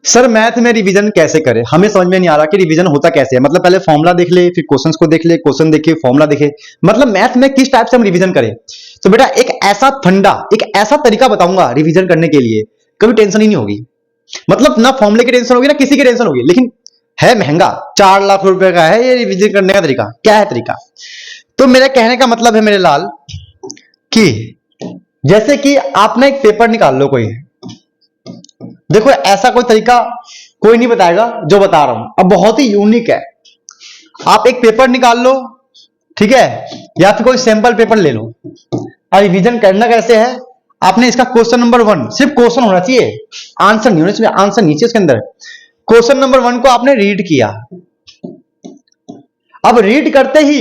Sir math में revision कैसे करें, हमें समझ में नहीं आ रहा कि रिवीजन होता कैसे है। मतलब पहले फॉर्मूला देख ले, फिर क्वेश्चंस को देख ले, क्वेश्चन देखे, फॉर्मूला देखे, मतलब मैथ में किस टाइप से हम रिवीजन करें। तो बेटा एक ऐसा फंडा, एक ऐसा तरीका बताऊंगा रिवीजन करने के लिए, कभी टेंशन ही नहीं होगी। मतलब ना फॉर्मूले की टेंशन होगी ना किसी की टेंशन होगी, लेकिन है महंगा, 4 लाख रुपए का है ये रिवीजन करने का तरीका। क्या है तरीका? तो मेरे कहने का मतलब है मेरे लाल कि जैसे कि आपने एक पेपर निकाल लो कोई, देखो ऐसा कोई तरीका कोई नहीं बताएगा जो बता रहा हूं, अब बहुत ही यूनिक है। आप एक पेपर निकाल लो, ठीक है, या फिर कोई सैंपल पेपर ले लो। और रिवीजन करना कैसे है, आपने इसका क्वेश्चन नंबर 1, सिर्फ क्वेश्चन होना चाहिए, आंसर नहीं होना चाहिए, आंसर नीचे उसके अंदर। क्वेश्चन नंबर 1 को आपने रीड किया। अब रीड करते ही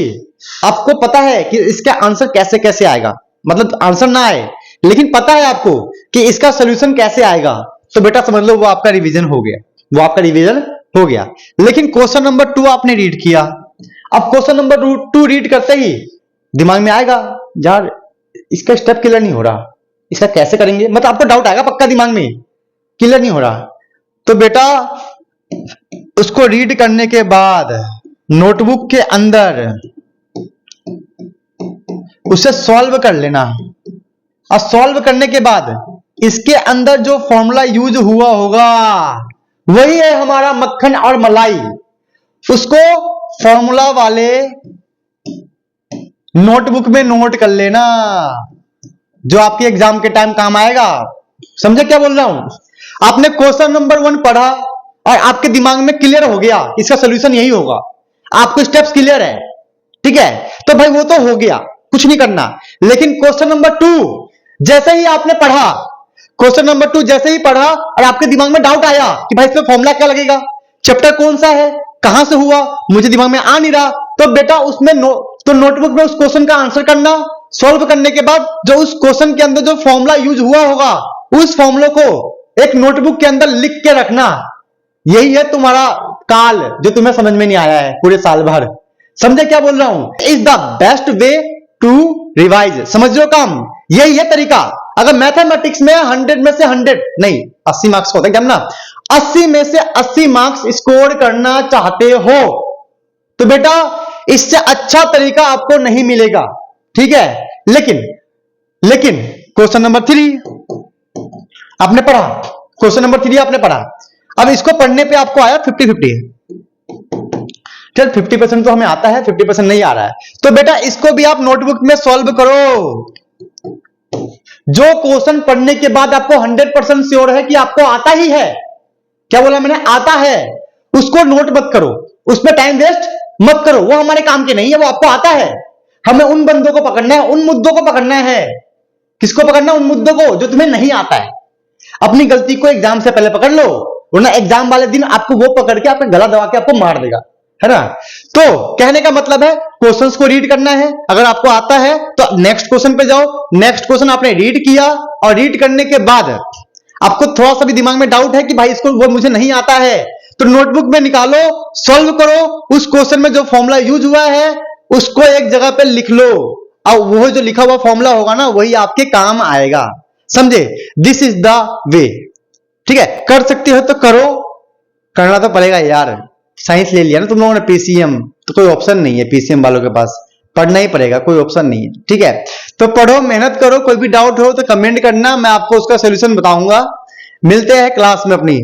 आपको पता है कि इसका आंसर कैसे कैसे आएगा, मतलब आंसर ना आए लेकिन पता है आपको कि इसका सोल्यूशन कैसे आएगा, तो बेटा समझ लो वो आपका रिवीजन हो गया, वो आपका रिवीजन हो गया। लेकिन क्वेश्चन नंबर 2 आपने रीड किया। अब क्वेश्चन नंबर 2 रीड करते ही दिमाग में आएगा यार इसका स्टेप क्लियर नहीं हो रहा, इसका कैसे करेंगे, मतलब आपको डाउट आएगा पक्का दिमाग में, क्लियर नहीं हो रहा। तो बेटा उसको रीड करने के बाद नोटबुक के अंदर उसे सॉल्व कर लेना, और सॉल्व करने के बाद इसके अंदर जो फॉर्मूला यूज हुआ होगा वही है हमारा मक्खन और मलाई। उसको फॉर्मूला वाले नोटबुक में नोट कर लेना, जो आपके एग्जाम के टाइम काम आएगा। समझे क्या बोल रहा हूं? आपने क्वेश्चन नंबर 1 पढ़ा और आपके दिमाग में क्लियर हो गया इसका सोल्यूशन यही होगा, आपको स्टेप्स क्लियर है, ठीक है, तो भाई वो तो हो गया, कुछ नहीं करना। लेकिन क्वेश्चन नंबर 2 जैसे ही आपने पढ़ा, क्वेश्चन नंबर 2 जैसे ही पढ़ा और आपके दिमाग में डाउट आया कि भाई इसमें फॉर्मूला क्या लगेगा, चैप्टर कौन सा है, कहां से हुआ, मुझे दिमाग में आ नहीं रहा, तो बेटा उसमें तो नोटबुक में उस क्वेश्चन का आंसर करना, सॉल्व करने के बाद जो उस क्वेश्चन के अंदर जो फॉर्मूला यूज हुआ होगा उस फॉर्मूले को एक नोटबुक के अंदर लिख के रखना। यही है तुम्हारा काल जो तुम्हें समझ में नहीं आया है पूरे साल भर। समझे क्या बोल रहा हूं? Is the best way to revise. समझ लो काम, यही है तरीका। अगर मैथमेटिक्स में 100 में से 100 नहीं 80 मार्क्स होता है क्या ना, 80 में से 80 मार्क्स स्कोर करना चाहते हो तो बेटा इससे अच्छा तरीका आपको नहीं मिलेगा, ठीक है। लेकिन क्वेश्चन नंबर 3 आपने पढ़ा, क्वेश्चन नंबर 3 आपने पढ़ा, अब इसको पढ़ने पे आपको आया 50-50, चल 50% तो हमें आता है, 50% नहीं आ रहा है, तो बेटा इसको भी आप नोटबुक में सॉल्व करो। जो क्वेश्चन पढ़ने के बाद आपको 100% श्योर है कि आपको आता ही है, क्या बोला मैंने, आता है, उसको नोट मत करो, उसमें टाइम वेस्ट मत करो, वो हमारे काम के नहीं है, वो आपको आता है। हमें उन बंदों को पकड़ना है, उन मुद्दों को पकड़ना है। किसको पकड़ना? उन मुद्दों को जो तुम्हें नहीं आता है। अपनी गलती को एग्जाम से पहले पकड़ लो, वरना एग्जाम वाले दिन आपको वो पकड़ के आपका गला दबा के आपको मार देगा, है ना। तो कहने का मतलब है क्वेश्चंस को रीड करना है, अगर आपको आता है तो नेक्स्ट क्वेश्चन पे जाओ। नेक्स्ट क्वेश्चन आपने रीड किया और रीड करने के बाद आपको थोड़ा सा भी दिमाग में डाउट है कि भाई इसको वो मुझे नहीं आता है, तो नोटबुक में निकालो, सॉल्व करो, उस क्वेश्चन में जो फॉर्मूला यूज हुआ है उसको एक जगह पे लिख लो, और वो जो लिखा हुआ फॉर्मूला होगा ना वही आपके काम आएगा। समझे? दिस इज द वे, ठीक है। कर सकते हो तो करो, करना तो पड़ेगा यार, साइंस ले लिया ना तुम लोगों ने, पीसीएम, तो कोई ऑप्शन नहीं है पीसीएम वालों के पास, पढ़ना ही पड़ेगा, कोई ऑप्शन नहीं है, ठीक है। तो पढ़ो, मेहनत करो, कोई भी डाउट हो तो कमेंट करना, मैं आपको उसका सोल्यूशन बताऊंगा। मिलते हैं क्लास में अपनी।